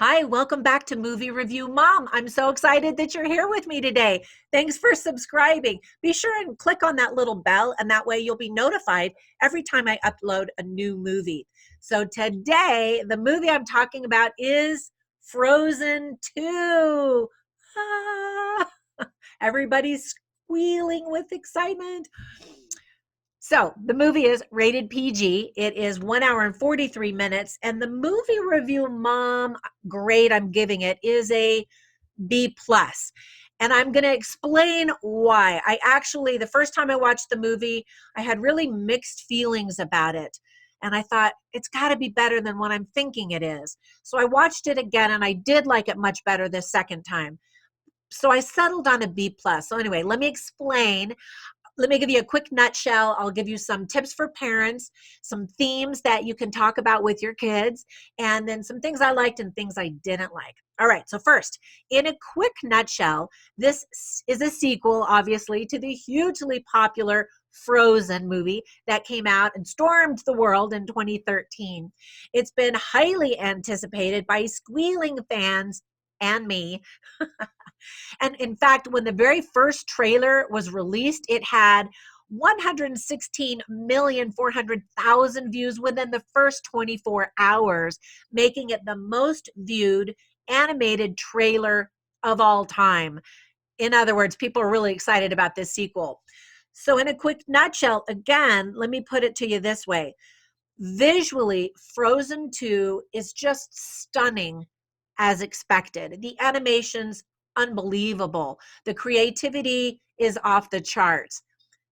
Hi, welcome back to Movie Review Mom. I'm so excited that you're here with me today. Thanks for subscribing. Be sure and click on that little bell, and that way you'll be notified every time I upload a new movie. So today, the movie I'm talking about is Frozen 2. Ah, everybody's squealing with excitement. So the movie is rated PG. It is 1 hour and 43 minutes. And the movie review mom grade I'm giving it is a B plus. And I'm going to explain why. The first time I watched the movie, I had really mixed feelings about it. And I thought, it's got to be better than what I'm thinking it is. So I watched it again and I did like it much better this second time. So I settled on a B plus. So anyway, let me give you a quick nutshell. I'll give you some tips for parents, some themes that you can talk about with your kids, and then some things I liked and things I didn't like. All right, so first, in a quick nutshell, this is a sequel, obviously, to the hugely popular Frozen movie that came out and stormed the world in 2013. It's been highly anticipated by squealing fans and me. And in fact, when the very first trailer was released, it had 116,400,000 views within the first 24 hours, making it the most viewed animated trailer of all time. In other words, people are really excited about this sequel. So, in a quick nutshell, again, let me put it to you this way. Visually, Frozen 2 is just stunning as expected. The animation's unbelievable. The creativity is off the charts.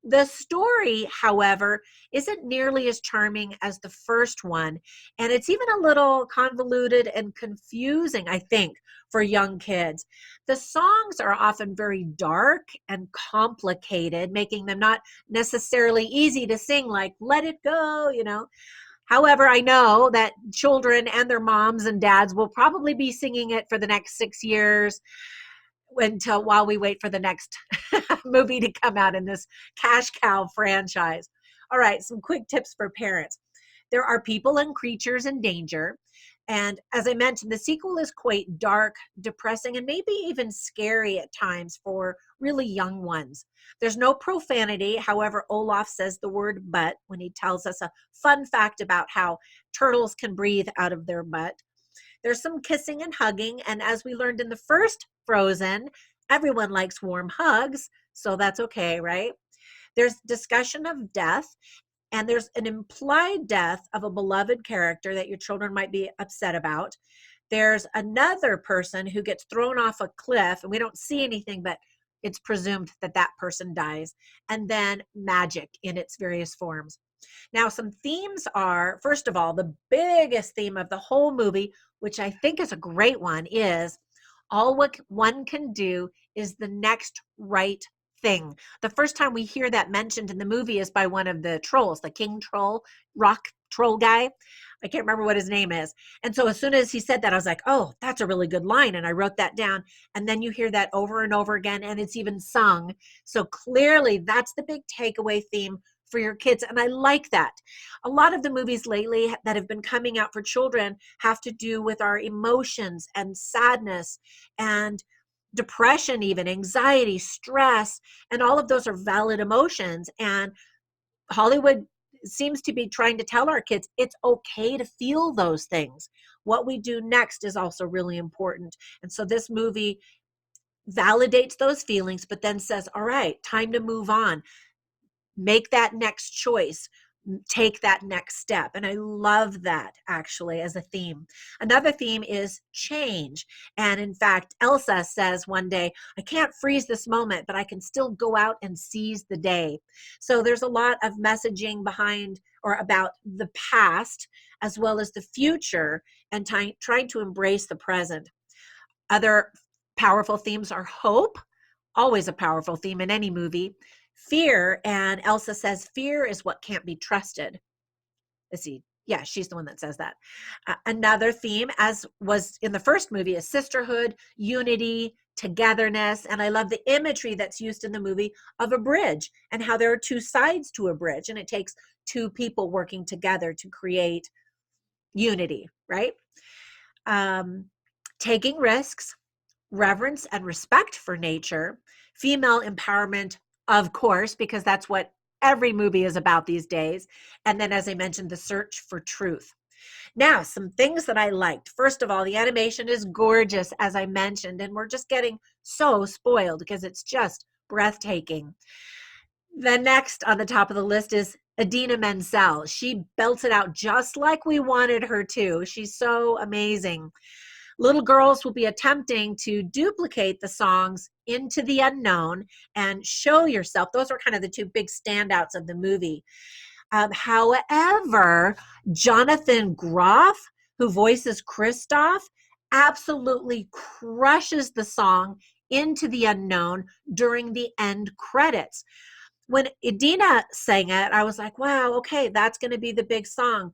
The story, however, isn't nearly as charming as the first one, and it's even a little convoluted and confusing, I think, for young kids. The songs are often very dark and complicated, making them not necessarily easy to sing, like Let It Go. However, I know that children and their moms and dads will probably be singing it for the next 6 years until while we wait for the next movie to come out in this cash cow franchise. All right, some quick tips for parents. There are people and creatures in danger. And as I mentioned, the sequel is quite dark, depressing, and maybe even scary at times for really young ones. There's no profanity. However, Olaf says the word butt when he tells us a fun fact about how turtles can breathe out of their butt. There's some kissing and hugging. And as we learned in the first Frozen, everyone likes warm hugs. So that's okay, right? There's discussion of death, and there's an implied death of a beloved character that your children might be upset about. There's another person who gets thrown off a cliff, and we don't see anything, but it's presumed that that person dies. And then magic in its various forms. Now, some themes are, first of all, the biggest theme of the whole movie, which I think is a great one, is all what one can do is the next right thing. The first time we hear that mentioned in the movie is by one of the trolls, the king troll, rock troll guy. I can't remember what his name is. And so as soon as he said that, I was like, oh, that's a really good line. And I wrote that down. And then you hear that over and over again, and it's even sung. So clearly, that's the big takeaway theme for your kids. And I like that. A lot of the movies lately that have been coming out for children have to do with our emotions and sadness and depression, even anxiety, stress, and all of those are valid emotions. And Hollywood seems to be trying to tell our kids it's okay to feel those things. What we do next is also really important. And so this movie validates those feelings, but then says, all right, time to move on. Make that next choice, take that next step. And I love that actually as a theme. Another theme is change. And in fact, Elsa says one day, I can't freeze this moment, but I can still go out and seize the day. So there's a lot of messaging behind or about the past as well as the future and trying to embrace the present. Other powerful themes are hope, always a powerful theme in any movie. Fear, and Elsa says fear is what can't be trusted. Let's see. Yeah, she's the one that says that. Another theme, as was in the first movie, is sisterhood, unity, togetherness. And I love the imagery that's used in the movie of a bridge and how there are two sides to a bridge, and it takes two people working together to create unity, right? Um, taking risks, reverence and respect for nature, female empowerment, of course, because that's what every movie is about these days. And then, as I mentioned, the search for truth. Now, some things that I liked. First of all, the animation is gorgeous, as I mentioned, and we're just getting so spoiled because it's just breathtaking. The next on the top of the list is Idina Menzel. She belts it out just like we wanted her to. She's so amazing. Little girls will be attempting to duplicate the songs Into the Unknown and Show Yourself. Those are kind of the two big standouts of the movie. However, Jonathan Groff, who voices Kristoff, absolutely crushes the song Into the Unknown during the end credits. When Idina sang it, I was like, wow, okay, that's going to be the big song.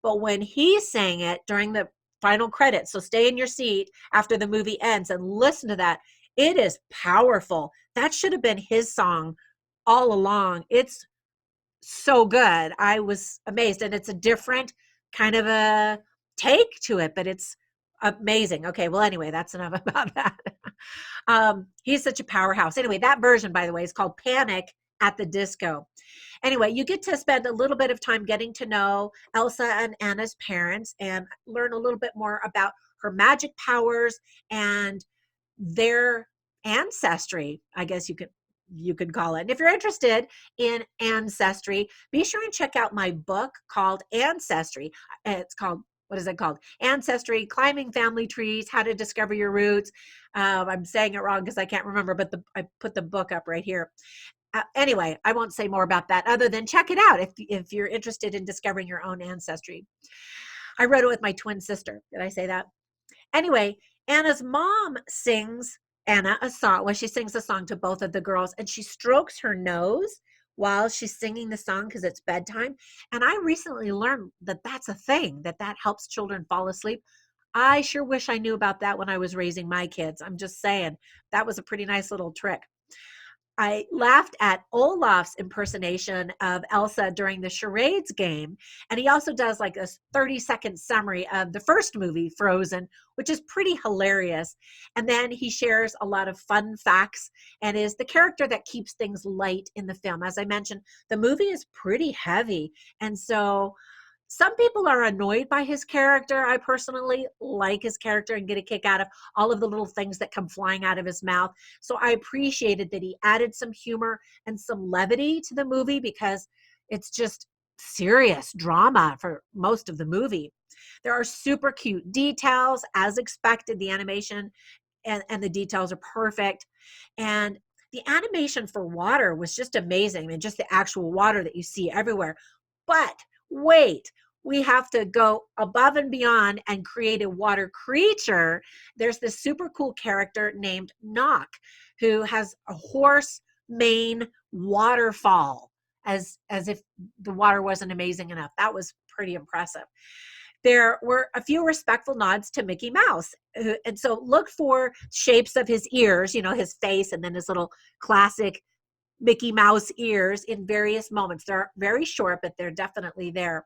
But when he sang it during the final credits, so stay in your seat after the movie ends and listen to that. It is powerful. That should have been his song all along. It's so good. I was amazed. And it's a different kind of a take to it, but it's amazing. Okay, well, anyway, that's enough about that. He's such a powerhouse. Anyway, that version, by the way, is called Panic at the Disco. Anyway, you get to spend a little bit of time getting to know Elsa and Anna's parents and learn a little bit more about her magic powers and their ancestry, I guess you could call it. And if you're interested in ancestry, be sure and check out my book called Ancestry. It's called, what is it called? Ancestry, Climbing Family Trees, How to Discover Your Roots. I'm saying it wrong because I can't remember, but I put the book up right here. Anyway, I won't say more about that other than check it out if you're interested in discovering your own ancestry. I wrote it with my twin sister. Did I say that? Anyway, Anna's mom sings Anna a song. Well, she sings a song to both of the girls, and she strokes her nose while she's singing the song because it's bedtime. And I recently learned that that's a thing, that helps children fall asleep. I sure wish I knew about that when I was raising my kids. I'm just saying that was a pretty nice little trick. I laughed at Olaf's impersonation of Elsa during the charades game. And he also does like a 30-second summary of the first movie, Frozen, which is pretty hilarious. And then he shares a lot of fun facts and is the character that keeps things light in the film. As I mentioned, the movie is pretty heavy. And so some people are annoyed by his character. I personally like his character and get a kick out of all of the little things that come flying out of his mouth. So I appreciated that he added some humor and some levity to the movie because it's just serious drama for most of the movie. There are super cute details, as expected. The animation and the details are perfect. And the animation for water was just amazing. I mean, just the actual water that you see everywhere. But wait, we have to go above and beyond and create a water creature. There's this super cool character named Knock who has a horse mane waterfall, as if the water wasn't amazing enough. That was pretty impressive. There were a few respectful nods to Mickey Mouse. And so look for shapes of his ears, his face, and then his little classic Mickey Mouse ears in various moments. They're very short, but they're definitely there.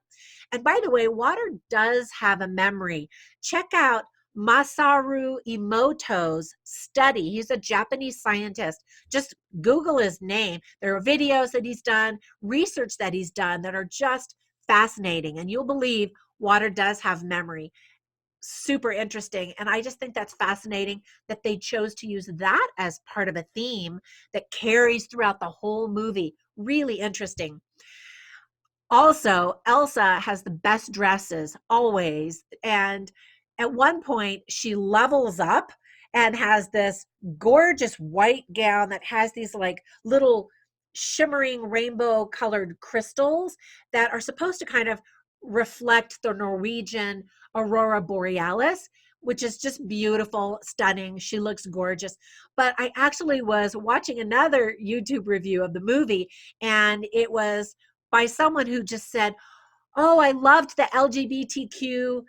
And by the way, water does have a memory. Check out Masaru Emoto's study. He's a Japanese scientist. Just Google his name. There are videos that he's done, research that he's done that are just fascinating. And you'll believe water does have memory. Super interesting. And I just think that's fascinating that they chose to use that as part of a theme that carries throughout the whole movie. Really interesting. Also, Elsa has the best dresses always. And at one point, she levels up and has this gorgeous white gown that has these like little shimmering rainbow colored crystals that are supposed to kind of reflect the Norwegian aurora borealis, which is just beautiful, stunning. She looks gorgeous. But I actually was watching another YouTube review of the movie, and it was by someone who just said, oh, I loved the LGBTQ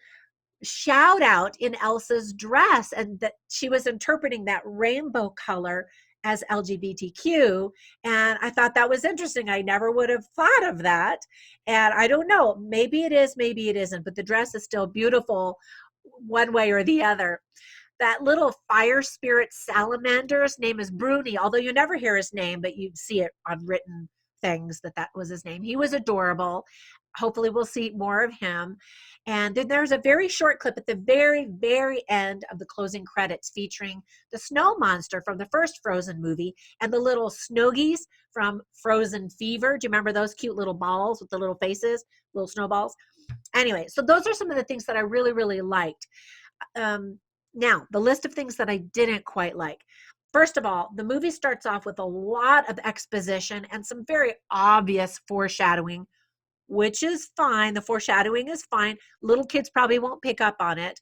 shout out in Elsa's dress, and that she was interpreting that rainbow color as LGBTQ. And I thought that was interesting. I never would have thought of that. And I don't know, maybe it is, maybe it isn't, but the dress is still beautiful one way or the other. That little fire spirit salamander's name is Bruni, although you never hear his name, but you see it on written things that was his name. He was adorable. Hopefully we'll see more of him. And then there's a very short clip at the very, very end of the closing credits featuring the snow monster from the first Frozen movie and the little Snowgies from Frozen Fever. Do you remember those cute little balls with the little faces, little snowballs? Anyway, so those are some of the things that I really, really liked. Now, the list of things that I didn't quite like. First of all, the movie starts off with a lot of exposition and some very obvious foreshadowing, which is fine. The foreshadowing is fine. Little kids probably won't pick up on it.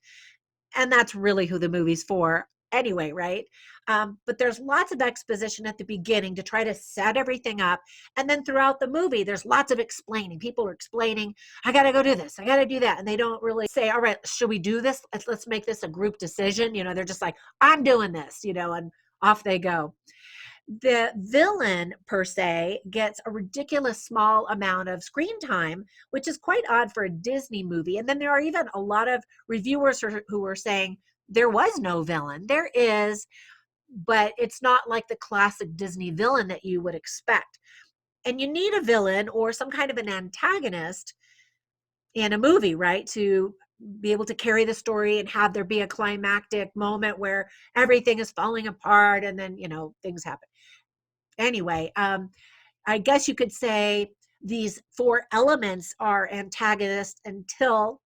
And that's really who the movie's for anyway, right? But there's lots of exposition at the beginning to try to set everything up. And then throughout the movie, there's lots of explaining. People are explaining, I got to go do this. I got to do that. And they don't really say, all right, should we do this? Let's make this a group decision. They're just like, I'm doing this, and off they go. The villain per se gets a ridiculous small amount of screen time, which is quite odd for a Disney movie. And then there are even a lot of reviewers who are saying there was no villain. There is, but it's not like the classic Disney villain that you would expect. And you need a villain or some kind of an antagonist in a movie, right? To be able to carry the story and have there be a climactic moment where everything is falling apart and then, things happen. Anyway, I guess you could say these four elements are antagonists until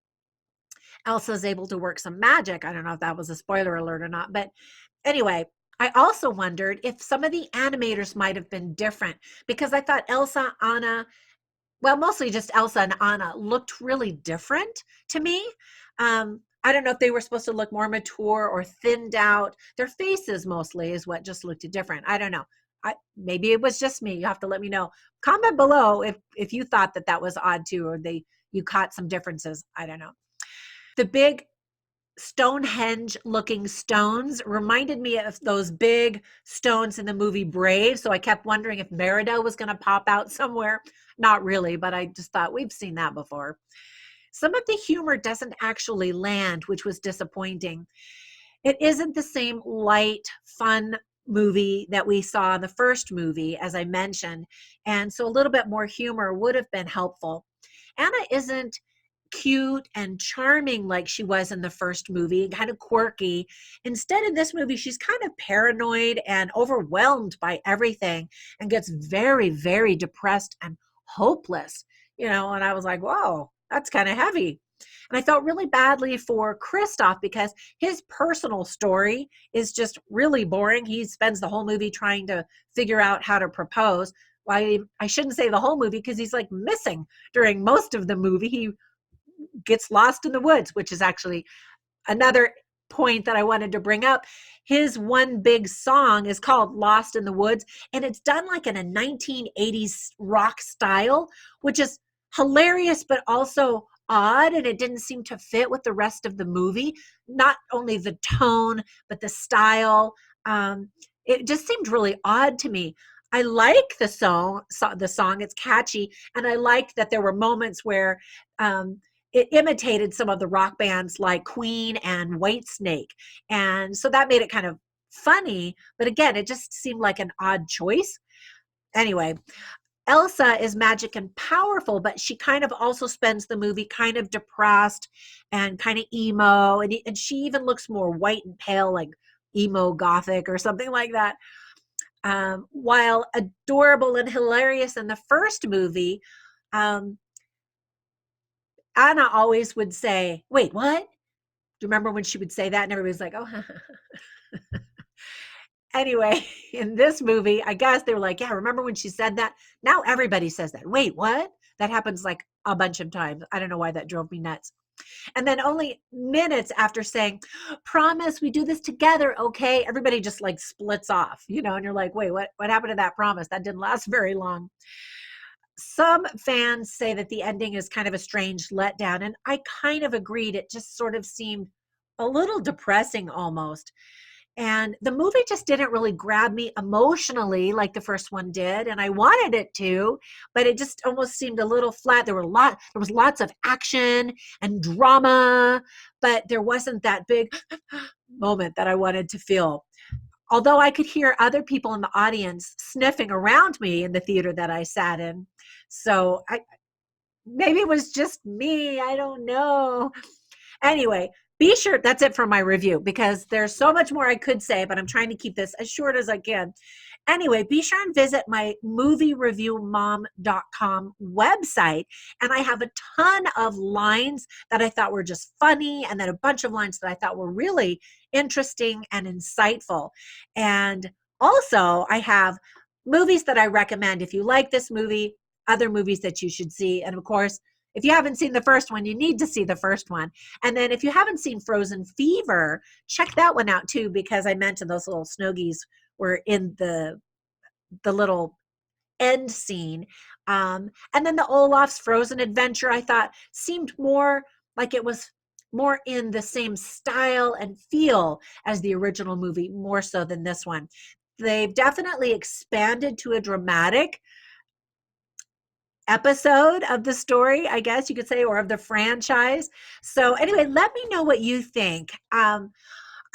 Elsa's able to work some magic. I don't know if that was a spoiler alert or not, but anyway, I also wondered if some of the animators might have been different because I thought Elsa, Anna, well, mostly just Elsa and Anna looked really different to me. I don't know if they were supposed to look more mature or thinned out. Their faces mostly is what just looked different. I don't know. Maybe it was just me. You have to let me know. Comment below if you thought that was odd too, or you caught some differences. I don't know. The big Stonehenge looking stones reminded me of those big stones in the movie Brave. So I kept wondering if Merida was going to pop out somewhere. Not really, but I just thought we've seen that before. Some of the humor doesn't actually land, which was disappointing. It isn't the same light, fun movie that we saw in the first movie, as I mentioned. And so a little bit more humor would have been helpful. Anna isn't cute and charming like she was in the first movie, kind of quirky. Instead, in this movie, she's kind of paranoid and overwhelmed by everything and gets very, very depressed and hopeless, and I was like, whoa, that's kind of heavy. And I felt really badly for Kristoff because his personal story is just really boring. He spends the whole movie trying to figure out how to propose. Well, I shouldn't say the whole movie because he's like missing during most of the movie. He gets lost in the woods, which is actually another point that I wanted to bring up. His one big song is called Lost in the Woods, and it's done like in a 1980s rock style, which is hilarious, but also odd, and it didn't seem to fit with the rest of the movie. Not only the tone, but the style. It just seemed really odd to me. I like the song. It's catchy, and I liked that there were moments where it imitated some of the rock bands like Queen and Whitesnake. And so that made it kind of funny. But again, it just seemed like an odd choice. Anyway, Elsa is magic and powerful, but she kind of also spends the movie kind of depressed and kind of emo. And she even looks more white and pale, like emo gothic or something like that. While adorable and hilarious in the first movie, Anna always would say, wait, what? Do you remember when she would say that? And everybody's like, oh. Anyway, in this movie, I guess they were like, yeah, remember when she said that? Now everybody says that. Wait, what? That happens like a bunch of times. I don't know why that drove me nuts. And then only minutes after saying, promise we do this together, okay? Everybody just like splits off, and you're like, wait, what happened to that promise? That didn't last very long. Some fans say that the ending is kind of a strange letdown, and I kind of agreed. It just sort of seemed a little depressing almost. And the movie just didn't really grab me emotionally like the first one did, and I wanted it to, but it just almost seemed a little flat. There was lots of action and drama, but there wasn't that big moment that I wanted to feel. Although I could hear other people in the audience sniffing around me in the theater that I sat in. So maybe it was just me. I don't know. Anyway, be sure that's it for my review because there's so much more I could say, but I'm trying to keep this as short as I can. Anyway, be sure and visit my moviereviewmom.com website. And I have a ton of lines that I thought were just funny, and then a bunch of lines that I thought were really interesting and insightful. And also, I have movies that I recommend if you like this movie, other movies that you should see. And of course, if you haven't seen the first one, you need to see the first one. And then if you haven't seen Frozen Fever, check that one out too, because I mentioned those little snowgies were in the little end scene. And then the Olaf's Frozen Adventure, I thought seemed more like it was more in the same style and feel as the original movie, more so than this one. They've definitely expanded to a dramatic episode of the story, I guess you could say, or of the franchise. So anyway, let me know what you think.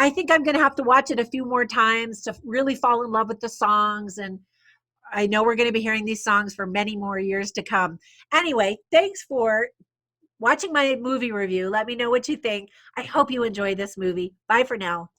I think I'm going to have to watch it a few more times to really fall in love with the songs. And I know we're going to be hearing these songs for many more years to come. Anyway, thanks for watching my movie review. Let me know what you think. I hope you enjoy this movie. Bye for now.